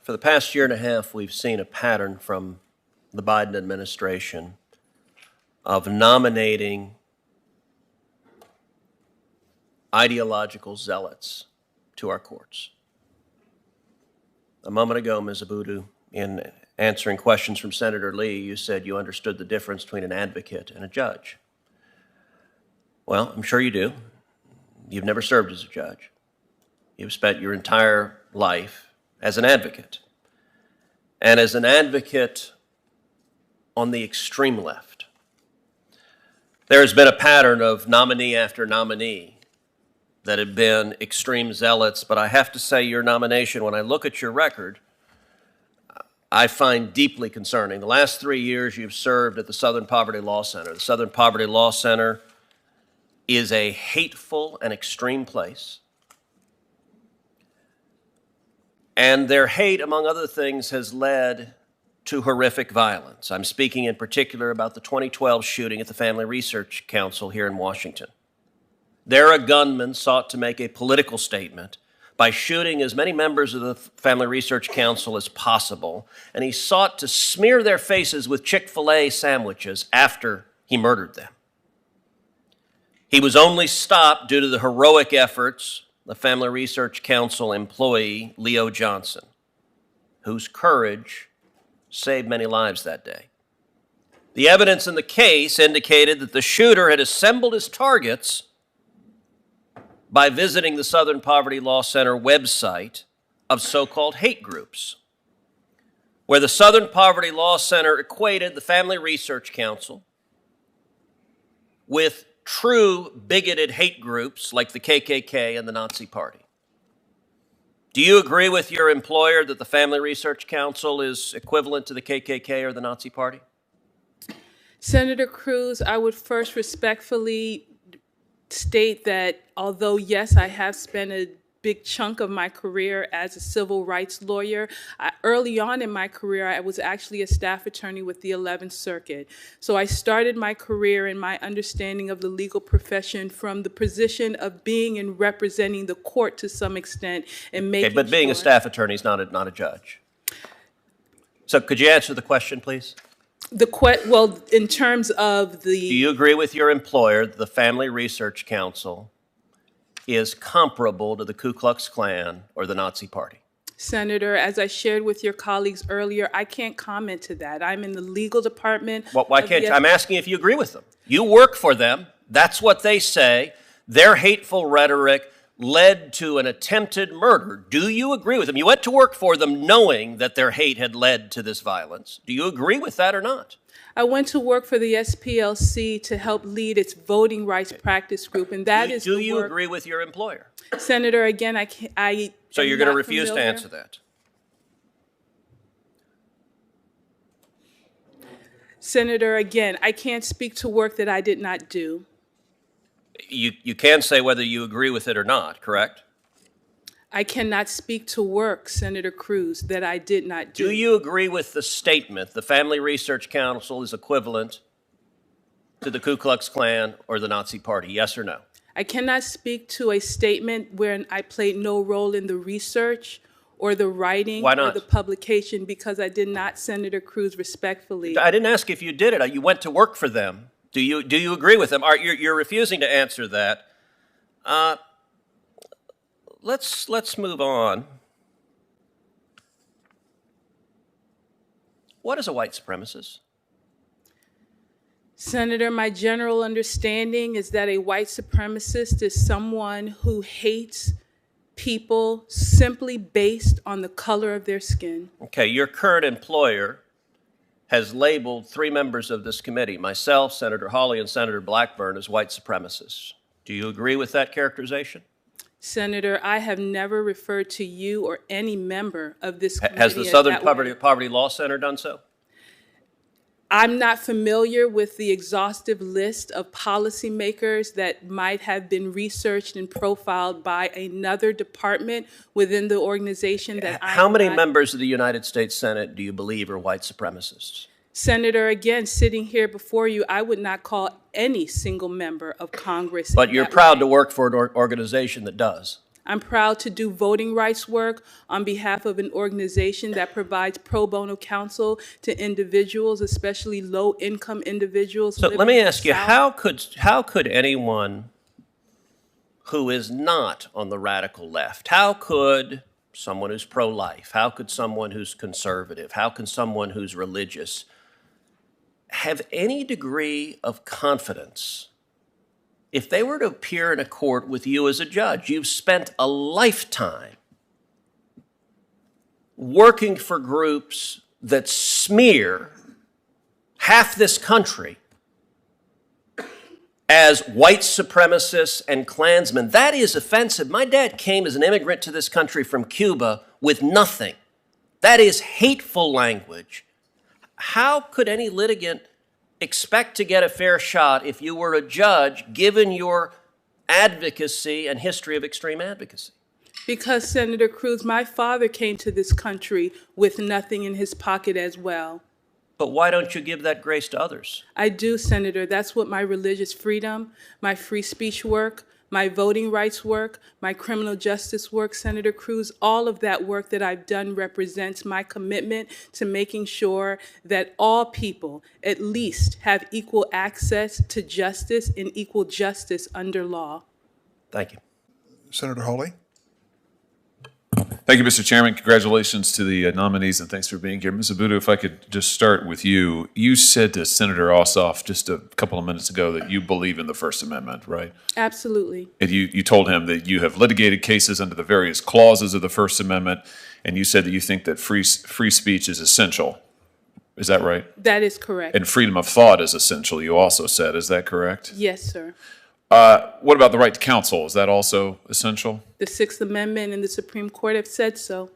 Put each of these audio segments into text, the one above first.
For the past year and a half, we've seen a pattern from the Biden administration of nominating ideological zealots to our courts. A moment ago, Ms. Abudu, in answering questions from Senator Lee, you said you understood the difference between an advocate and a judge. Well, I'm sure you do. You've never served as a judge. You've spent your entire life as an advocate. And as an advocate on the extreme left, there has been a pattern of nominee after nominee that have been extreme zealots, but I have to say your nomination, when I look at your record, I find deeply concerning. The last 3 years you've served at the Southern Poverty Law Center. The Southern Poverty Law Center is a hateful and extreme place. And their hate, among other things, has led to horrific violence. I'm speaking in particular about the 2012 shooting at the Family Research Council here in Washington. There, a gunman sought to make a political statement by shooting as many members of the Family Research Council as possible, and he sought to smear their faces with Chick-fil-A sandwiches after he murdered them. He was only stopped due to the heroic efforts of the Family Research Council employee, Leo Johnson, whose courage saved many lives that day. The evidence in the case indicated that the shooter had assembled his targets by visiting the Southern Poverty Law Center website of so-called hate groups, where the Southern Poverty Law Center equated the Family Research Council with true bigoted hate groups like the KKK and the Nazi Party. Do you agree with your employer that the Family Research Council is equivalent to the KKK or the Nazi Party? Senator Cruz, I would first respectfully state that although, yes, I have spent a big chunk of my career as a civil rights lawyer, early on in my career, I was actually a staff attorney with the 11th Circuit. So I started my career and my understanding of the legal profession from the position of being and representing the court to some extent and making Okay, but being a staff attorney is not a judge. So could you answer the question, please? Well, in terms of the... Do you agree with your employer that the Family Research Council is comparable to the Ku Klux Klan or the Nazi Party? Senator, as I shared with your colleagues earlier, I can't comment to that. I'm in the legal department. Well, why can't you? I'm asking if you agree with them. You work for them. That's what they say. Their hateful rhetoric led to an attempted murder. Do you agree with them? You went to work for them knowing that their hate had led to this violence. Do you agree with that or not? I went to work for the SPLC to help lead its voting rights practice group, and that is the work. Do you agree with your employer? Senator, again, So you're going to refuse to answer that? Senator, again, I can't speak to work that I did not do. You can say whether you agree with it or not, correct? I cannot speak to work, Senator Cruz, that I did not do. Do you agree with the statement, the Family Research Council is equivalent to the Ku Klux Klan or the Nazi Party, yes or no? I cannot speak to a statement where I played no role in the research or the writing or the publication because I did not, Senator Cruz, respectfully. I didn't ask if you did it. You went to work for them. Do you agree with them? You're refusing to answer that. Let's move on. What is a white supremacist? Senator, my general understanding is that a white supremacist is someone who hates people simply based on the color of their skin. Okay, your current employer has labeled 3 members of this committee, myself, Senator Hawley, and Senator Blackburn, as white supremacists. Do you agree with that characterization? Senator, I have never referred to you or any member of this committee. Has the Southern Poverty Law Center done so? I'm not familiar with the exhaustive list of policymakers that might have been researched and profiled by another department within the organization that I'm How many members of the United States Senate do you believe are white supremacists? Senator, again, sitting here before you, I would not call any single member of Congress. But you're proud to work for an organization that does. I'm proud to do voting rights work on behalf of an organization that provides pro bono counsel to individuals, especially low-income individuals. So living let me in the ask you, South. how could anyone who is not on the radical left, how could someone who's pro-life, how could someone who's conservative, how can someone who's religious have any degree of confidence if they were to appear in a court with you as a judge? You've spent a lifetime working for groups that smear half this country as white supremacists and Klansmen. That is offensive. My dad came as an immigrant to this country from Cuba with nothing. That is hateful language. How could any litigant expect to get a fair shot if you were a judge, given your advocacy and history of extreme advocacy? Because, Senator Cruz, my father came to this country with nothing in his pocket as well. But why don't you give that grace to others? I do, Senator. That's what my religious freedom, my free speech work, my voting rights work, my criminal justice work, Senator Cruz, all of that work that I've done represents my commitment to making sure that all people at least have equal access to justice and equal justice under law. Thank you. Senator Hawley. Thank you, Mr. Chairman. Congratulations to the nominees, and thanks for being here. Ms. Abudu, if I could just start with you. You said to Senator Ossoff just a couple of minutes ago that you believe in the First Amendment, right? Absolutely. And you told him that you have litigated cases under the various clauses of the First Amendment, and you said that you think that free speech is essential. Is that right? That is correct. And freedom of thought is essential, you also said. Is that correct? Yes, sir. What about the right to counsel? Is that also essential? The Sixth Amendment and the Supreme Court have said so.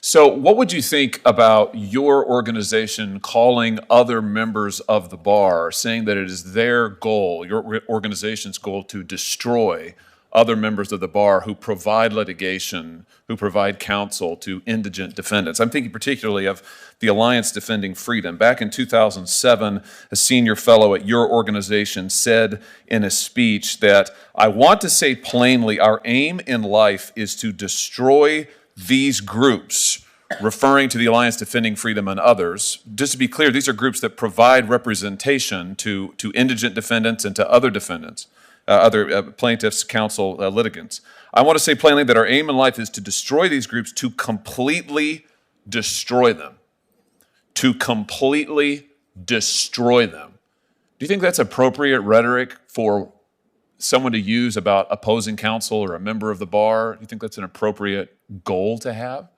So what would you think about your organization calling other members of the bar, saying that it is their goal, your organization's goal, to destroy other members of the bar who provide litigation, who provide counsel to indigent defendants? I'm thinking particularly of the Alliance Defending Freedom. Back in 2007, a senior fellow at your organization said in a speech that, "I want to say plainly, our aim in life is to destroy these groups," referring to the Alliance Defending Freedom and others. Just to be clear, these are groups that provide representation to indigent defendants and to other defendants, other plaintiffs, counsel, litigants. "I want to say plainly that our aim in life is to destroy these groups, to completely destroy them." To completely destroy them. Do you think that's appropriate rhetoric for someone to use about opposing counsel or a member of the bar? Do you think that's an appropriate goal to have?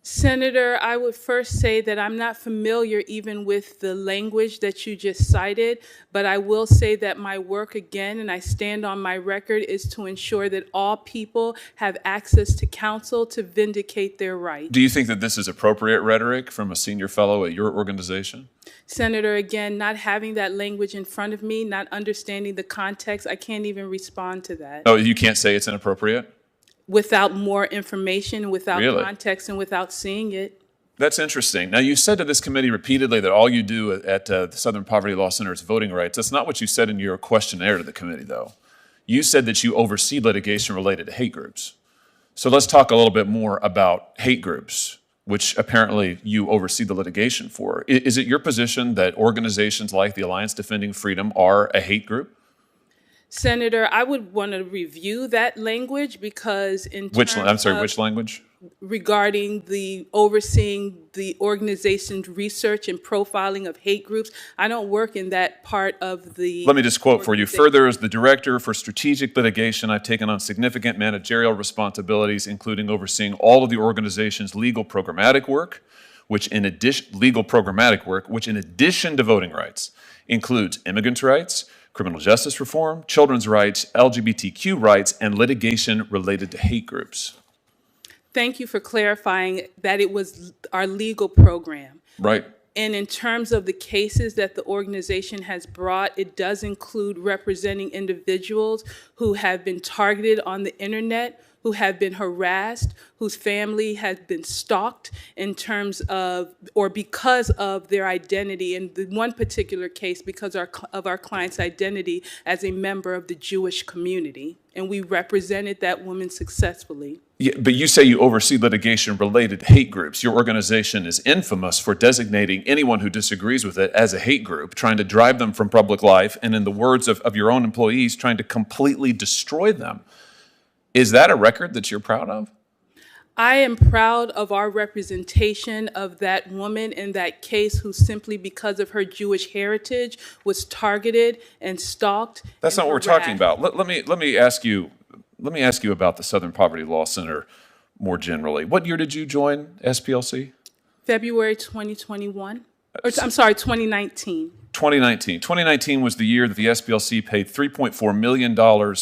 Senator, I would first say that I'm not familiar even with the language that you just cited, but I will say that my work, again, and I stand on my record, is to ensure that all people have access to counsel to vindicate their rights. Do you think that this is appropriate rhetoric from a senior fellow at your organization? Senator, again, not having that language in front of me, not understanding the context, I can't even respond to that. Oh, you can't say it's inappropriate? Without more information, without Really? context, and without seeing it. That's interesting. Now, you said to this committee repeatedly that all you do at the Southern Poverty Law Center is voting rights. That's not what you said in your questionnaire to the committee, though. You said that you oversee litigation related to hate groups. So let's talk a little bit more about hate groups, which apparently you oversee the litigation for. Is it your position that organizations like the Alliance Defending Freedom are a hate group? Senator, I would want to review that language because in terms which language? Regarding the overseeing the organization's research and profiling of hate groups, I don't work in that part of the... Let me just quote for you. "Further, as the Director for Strategic Litigation, I've taken on significant managerial responsibilities, including overseeing all of the organization's legal programmatic work, which in addition to voting rights, includes immigrants' rights, criminal justice reform, children's rights, LGBTQ rights, and litigation related to hate groups." Thank you for clarifying that it was our legal program. Right. And in terms of the cases that the organization has brought, it does include representing individuals who have been targeted on the internet, who have been harassed, whose family has been stalked in terms of or because of their identity. In the one particular case, because of our client's identity as a member of the Jewish community. And we represented that woman successfully. Yeah, but you say you oversee litigation related to hate groups. Your organization is infamous for designating anyone who disagrees with it as a hate group, trying to drive them from public life, and in the words of your own employees, trying to completely destroy them. Is that a record that you're proud of? I am proud of our representation of that woman in that case who simply because of her Jewish heritage was targeted and stalked. That's not what we're talking about. Let me ask you about the Southern Poverty Law Center more generally. What year did you join SPLC? February 2021. I'm sorry, 2019. 2019. 2019 was the year that the SPLC paid $3.4 million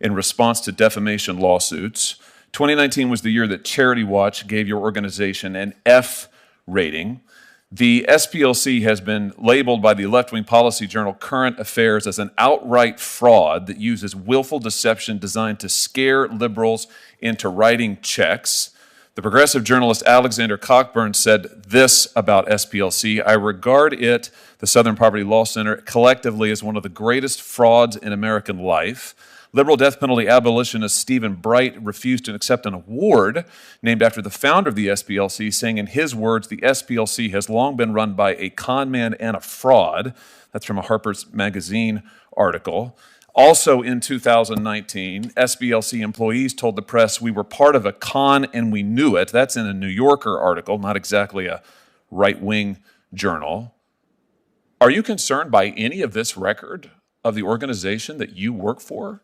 in response to defamation lawsuits. 2019 was the year that Charity Watch gave your organization an F rating. The SPLC has been labeled by the left-wing policy journal Current Affairs as an outright fraud that uses willful deception designed to scare liberals into writing checks. The progressive journalist Alexander Cockburn said this about SPLC: I regard it, the Southern Poverty Law Center, collectively as one of the greatest frauds in American life. Liberal death penalty abolitionist Stephen Bright refused to accept an award named after the founder of the SPLC, saying in his words, the SPLC has long been run by a con man and a fraud. That's from a Harper's Magazine article. Also in 2019, SPLC employees told the press we were part of a con and we knew it. That's in a New Yorker article, not exactly a right-wing journal. Are you concerned by any of this record of the organization that you work for?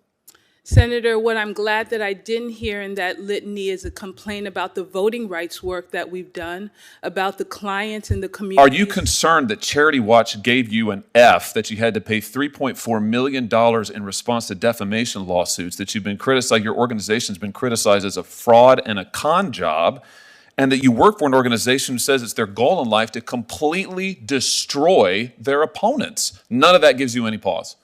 Senator, what I'm glad that I didn't hear in that litany is a complaint about the voting rights work that we've done, about the clients in the community. Are you concerned that Charity Watch gave you an F, that you had to pay $3.4 million in response to defamation lawsuits, that you've been criticized, your organization's been criticized as a fraud and a con job, and that you work for an organization who says it's their goal in life to completely destroy their opponents? None of that gives you any pause.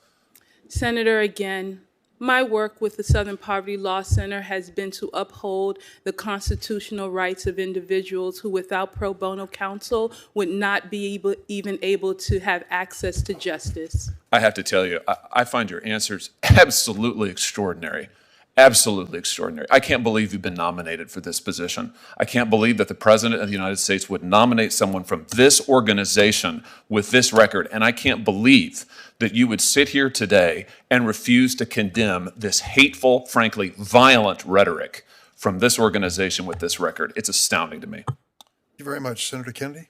Senator, again, my work with the Southern Poverty Law Center has been to uphold the constitutional rights of individuals who, without pro bono counsel, would not be even able to have access to justice. I have to tell you, I find your answers absolutely extraordinary. Absolutely extraordinary. I can't believe you've been nominated for this position. I can't believe that the President of the United States would nominate someone from this organization with this record. And I can't believe that you would sit here today and refuse to condemn this hateful, frankly, violent rhetoric from this organization with this record. It's astounding to me. Thank you very much. Senator Kennedy?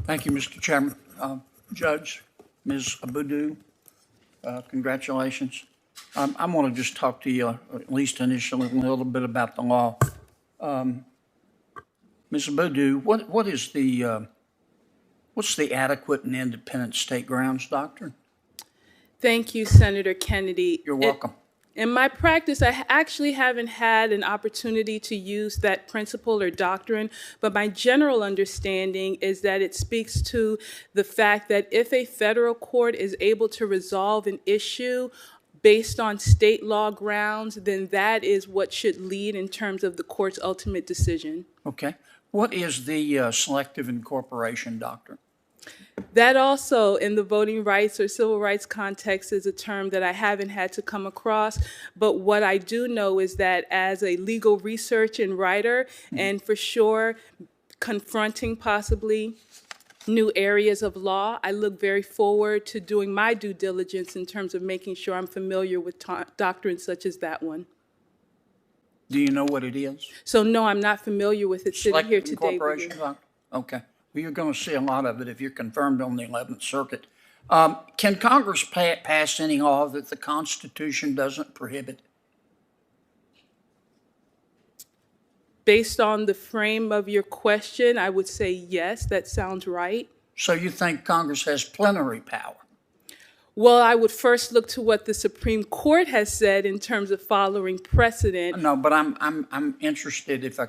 Thank you, Mr. Chairman. Judge, Ms. Abudu, congratulations. I want to just talk to you, at least initially, a little bit about the law. Ms. Abudu, what's the adequate and independent state grounds doctrine? Thank you, Senator Kennedy. You're welcome. In my practice, I actually haven't had an opportunity to use that principle or doctrine, but my general understanding is that it speaks to the fact that if a federal court is able to resolve an issue based on state law grounds, then that is what should lead in terms of the court's ultimate decision. Okay. What is the selective incorporation doctrine? That also, in the voting rights or civil rights context, is a term that I haven't had to come across. But what I do know is that as a legal research and writer, and for sure confronting possibly new areas of law, I look very forward to doing my due diligence in terms of making sure I'm familiar with doctrines such as that one. Do you know what it is? So no, I'm not familiar with it sitting here Selective today. incorporation doctrine? Okay. Well, you're going to see a lot of it if you're confirmed on the 11th Circuit. Can Congress pass any law that the Constitution doesn't prohibit? Based on the frame of your question, I would say yes, that sounds right. So you think Congress has plenary power? Well, I would first look to what the Supreme Court has said in terms of following precedent. No, but I'm interested, if I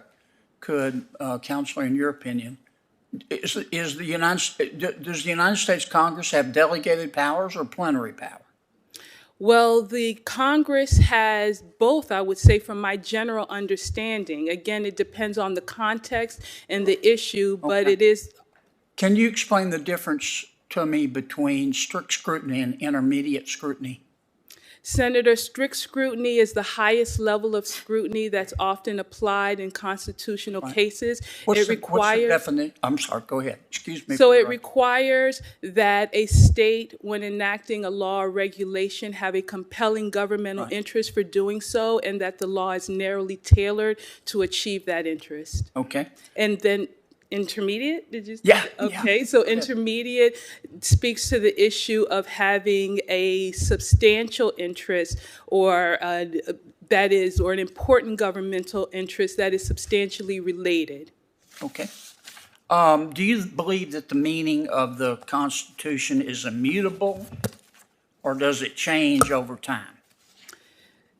could, Counselor, in your opinion, does the United States Congress have delegated powers or plenary power? Well, the Congress has both, I would say, from my general understanding. Again, it depends on the context and the issue, but Okay. it is. Can you explain the difference to me between strict scrutiny and intermediate scrutiny? Senator, strict scrutiny is the highest level of scrutiny that's often applied in constitutional cases. What's It the requires. definition? I'm sorry, go ahead. Excuse me. So for it interrupting. requires that a state, when enacting a law or regulation, have a compelling governmental interest for doing so, and that the law is narrowly tailored to achieve that interest. Okay. And then intermediate, did you? Yeah, Okay, yeah. so intermediate speaks to the issue of having a substantial interest or that is, or an important governmental interest that is substantially related. Okay. Do you believe that the meaning of the Constitution is immutable, or does it change over time?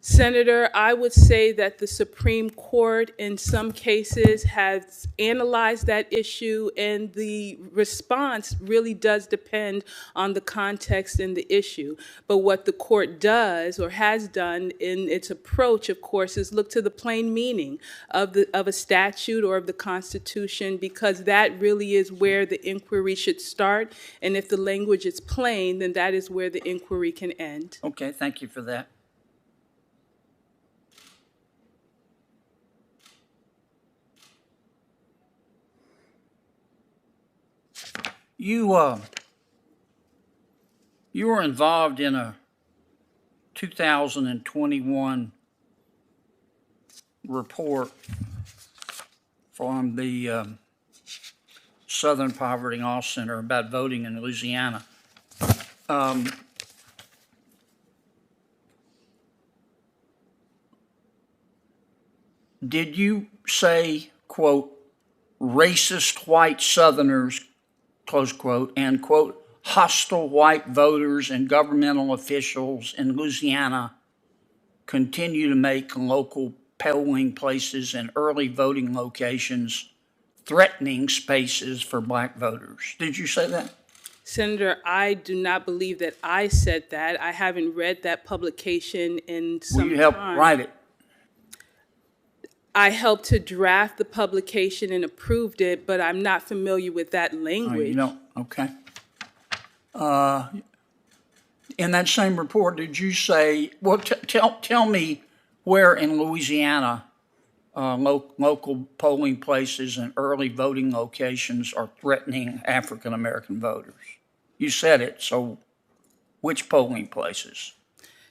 Senator, I would say that the Supreme Court in some cases has analyzed that issue, and the response really does depend on the context and the issue. But what the court does or has done in its approach, of course, is look to the plain meaning of a statute or of the Constitution, because that really is where the inquiry should start. And if the language is plain, then that is where the inquiry can end. Okay, thank you for that. You were involved in a 2021 report from the Southern Poverty Law Center about voting in Louisiana. Did you say, quote, racist white Southerners, close quote, and, quote, hostile white voters and governmental officials in Louisiana continue to make local polling places and early voting locations threatening spaces for black voters? Did you say that? Senator, I do not believe that I said that. I haven't read that publication in some time. Will you help write it? I helped to draft the publication and approved it, but I'm not familiar with that Oh, language. you don't? Okay. In that same report, did you say, well, tell me where in Louisiana local polling places and early voting locations are threatening African-American voters? You said it, so which polling places?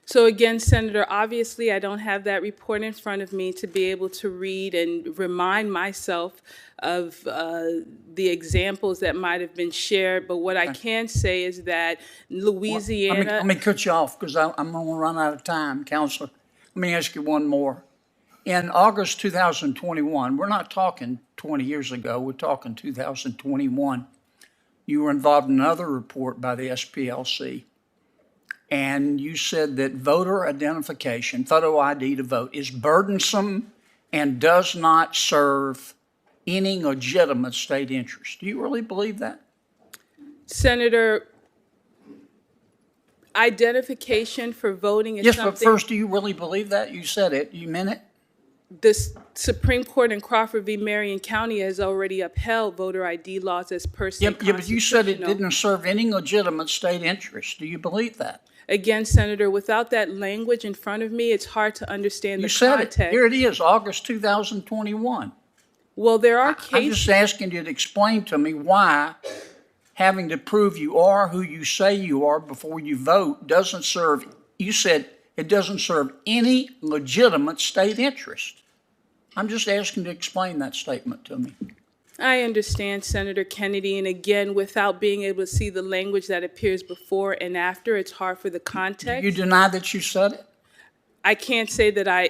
So again, Senator, obviously I don't have that report in front of me to be able to read and remind myself of the examples that might have been shared. But what I can say is that Louisiana. Let me cut you off because I'm going to run out of time, Counselor. Let me ask you one more. In August 2021, we're not talking 20 years ago, we're talking 2021, you were involved in another report by the SPLC. And you said that voter identification, photo ID to vote, is burdensome and does not serve any legitimate state interest. Do you really believe that? Senator, identification for voting is Yes, something. but first, do you really believe that? You said it. You meant it? The Supreme Court in Crawford v. Marion County has already upheld voter ID laws as per se Yeah, but you said it constitutional. didn't serve any legitimate state interest. Do you believe that? Again, Senator, without that language in front of me, it's hard to understand You the said context. it. Here it is, August 2021. Well, there are I'm cases. just asking you to explain to me why having to prove you are who you say you are before you vote doesn't serve, you said it doesn't serve any legitimate state interest. I'm just asking you to explain that statement to me. I understand, Senator Kennedy, and again, without being able to see the language that appears before and after, it's hard for the context. You deny that you said it? I can't say that I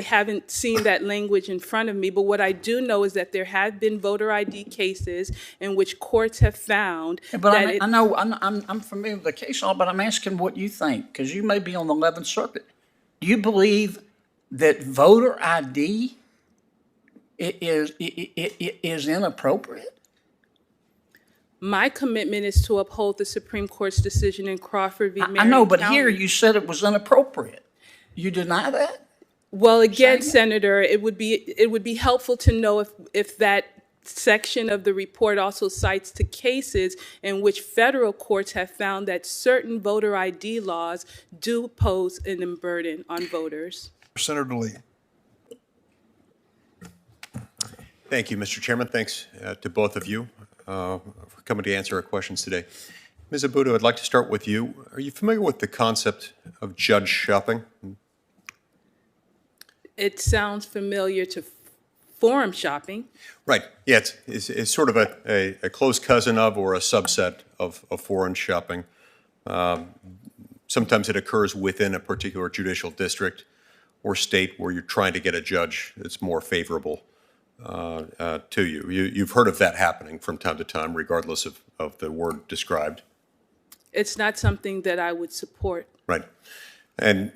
haven't seen that language in front of me, but what I do know is that there have been voter ID cases in which courts have found But that I know, I'm familiar with the case law, but I'm asking what you think, because you may be on the 11th Circuit. Do you believe that voter ID is inappropriate? My commitment is to uphold the Supreme Court's decision in Crawford v. I Marion know, but County. here you said it was inappropriate. You deny that? Well, again, Saying it? Senator, it would be helpful to know if that section of the report also cites to cases in which federal courts have found that certain voter ID laws do pose an burden on voters. Senator Lee. Thank you, Mr. Chairman. Thanks to both of you for coming to answer our questions today. Ms. Abudu, I'd like to start with you. Are you familiar with the concept of judge shopping? It sounds familiar to forum shopping. Right. Yeah, it's sort of a close cousin of or a subset of foreign shopping. Sometimes it occurs within a particular judicial district or state where you're trying to get a judge that's more favorable to you. You've heard of that happening from time to time, regardless of the word described. It's not something that I would support. Right. And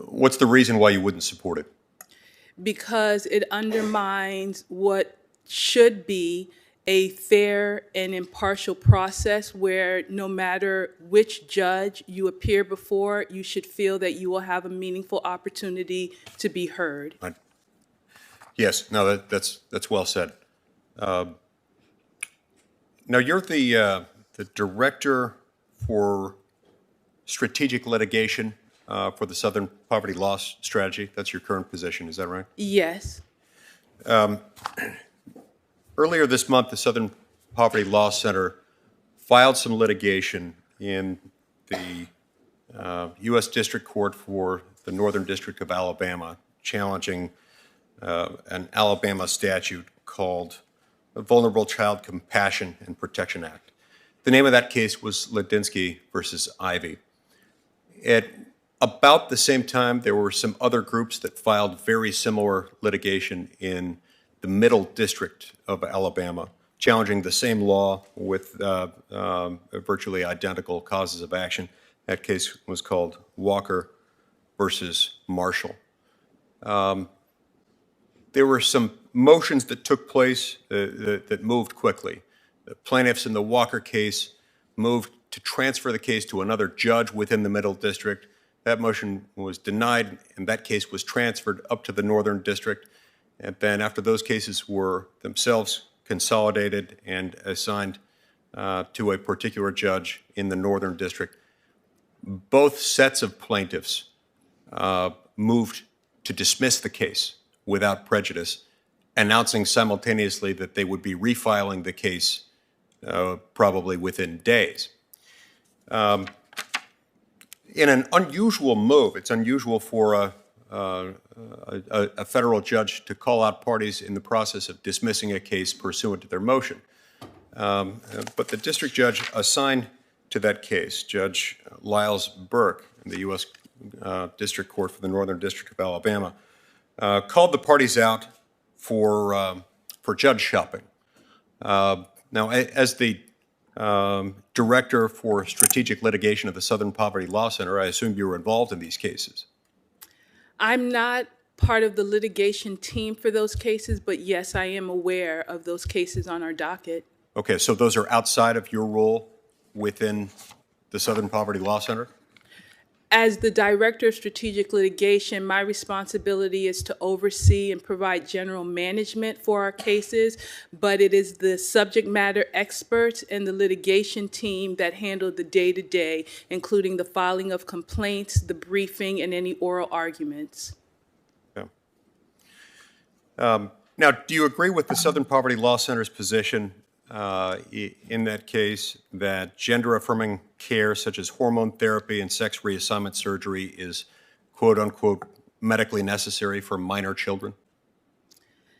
what's the reason why you wouldn't support it? Because it undermines what should be a fair and impartial process where no matter which judge you appear before, you should feel that you will have a meaningful opportunity to be heard. Right. Yes, no, that's well said. Now you're the director for strategic litigation for the Southern Poverty Law Strategy. That's your current position, is that right? Yes. Earlier this month, the Southern Poverty Law Center filed some litigation in the U.S. District Court for the Northern District of Alabama, challenging an Alabama statute called the Vulnerable Child Compassion and Protection Act. The name of that case was Ladinsky versus Ivey. At about the same time, there were some other groups that filed very similar litigation in the Middle District of Alabama, challenging the same law with virtually identical causes of action. That case was called Walker versus Marshall. There were some motions that took place that moved quickly. The plaintiffs in the Walker case moved to transfer the case to another judge within the Middle District. That motion was denied, and that case was transferred up to the Northern District. And then after those cases were themselves consolidated and assigned to a particular judge in the Northern District, both sets of plaintiffs moved to dismiss the case without prejudice, announcing simultaneously that they would be refiling the case probably within days. In an unusual move, it's unusual for a federal judge to call out parties in the process of dismissing a case pursuant to their motion. But the district judge assigned to that case, Judge Lyles Burke in the U.S. District Court for the Northern District of Alabama, called the parties out for judge shopping. Now, as the director for strategic litigation of the Southern Poverty Law Center, I assume you were involved in these cases. I'm not part of the litigation team for those cases, but yes, I am aware of those cases on our docket. Okay, so those are outside of your role within the Southern Poverty Law Center? As the Director of Strategic Litigation, my responsibility is to oversee and provide general management for our cases, but it is the subject matter experts and the litigation team that handle the day-to-day, including the filing of complaints, the briefing, and any oral arguments. Yeah. Now, do you agree with the Southern Poverty Law Center's position in that case that gender-affirming care such as hormone therapy and sex reassignment surgery is quote-unquote medically necessary for minor children?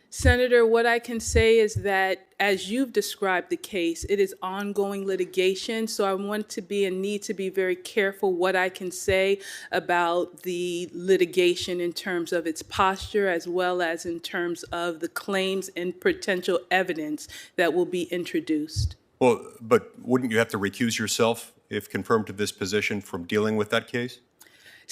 Senator, what I can say is that as you've described the case, it is ongoing litigation, so I want to be and need to be very careful what I can say about the litigation in terms of its posture as well as in terms of the claims and potential evidence that will be introduced. Well, but wouldn't you have to recuse yourself if confirmed to this position from dealing with that case?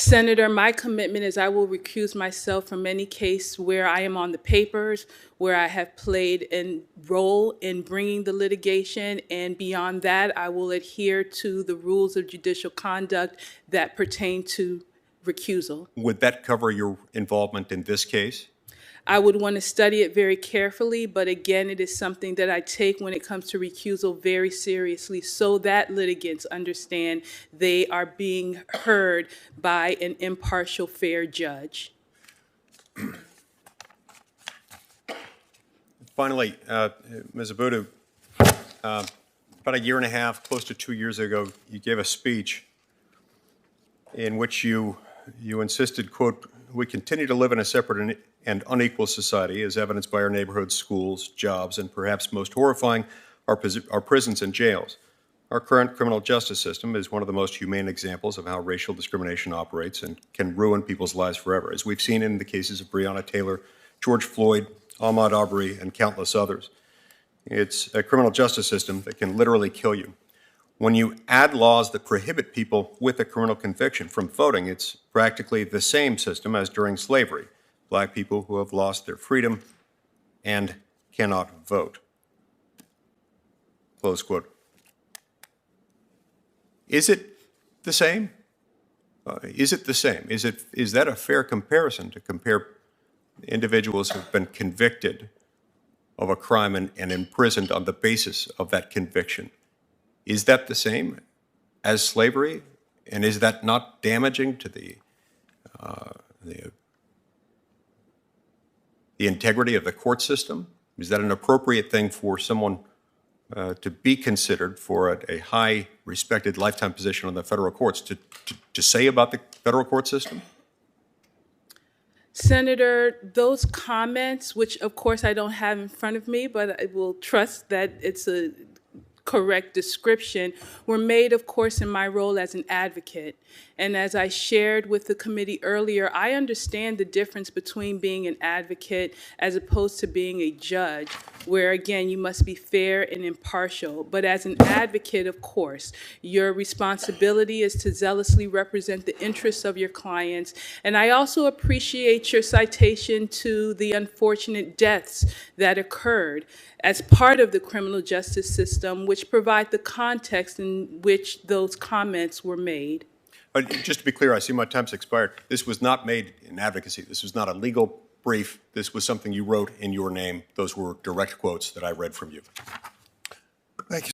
Senator, my commitment is I will recuse myself from any case where I am on the papers, where I have played a role in bringing the litigation, and beyond that, I will adhere to the rules of judicial conduct that pertain to recusal. Would that cover your involvement in this case? I would want to study it very carefully, but again, it is something that I take when it comes to recusal very seriously so that litigants understand they are being heard by an impartial, fair judge. Finally, Ms. Abudu, about a year and a half, close to 2 years ago, you gave a speech in which you insisted, quote, "We continue to live in a separate and unequal society, as evidenced by our neighborhoods, schools, jobs, and perhaps most horrifying, our prisons and jails. Our current criminal justice system is one of the most humane examples of how racial discrimination operates and can ruin people's lives forever, as we've seen in the cases of Breonna Taylor, George Floyd, Ahmaud Arbery, and countless others. It's a criminal justice system that can literally kill you. When you add laws that prohibit people with a criminal conviction from voting, it's practically the same system as during slavery. Black people who have lost their freedom and cannot vote." Close quote. Is it the same? Is it the same? Is that a fair comparison to compare individuals who have been convicted of a crime and imprisoned on the basis of that conviction? Is that the same as slavery? And is that not damaging to the integrity of the court system? Is that an appropriate thing for someone to be considered for a high respected lifetime position on the federal courts to say about the federal court system? Senator, those comments, which of course I don't have in front of me, but I will trust that it's a correct description, were made, of course, in my role as an advocate. And as I shared with the committee earlier, I understand the difference between being an advocate as opposed to being a judge, where, again, you must be fair and impartial. But as an advocate, of course, your responsibility is to zealously represent the interests of your clients. And I also appreciate your citation to the unfortunate deaths that occurred as part of the criminal justice system, which provide the context in which those comments were made. Just to be clear, I see my time's expired. This was not made in advocacy. This was not a legal brief. This was something you wrote in your name. Those were direct quotes that I read from you.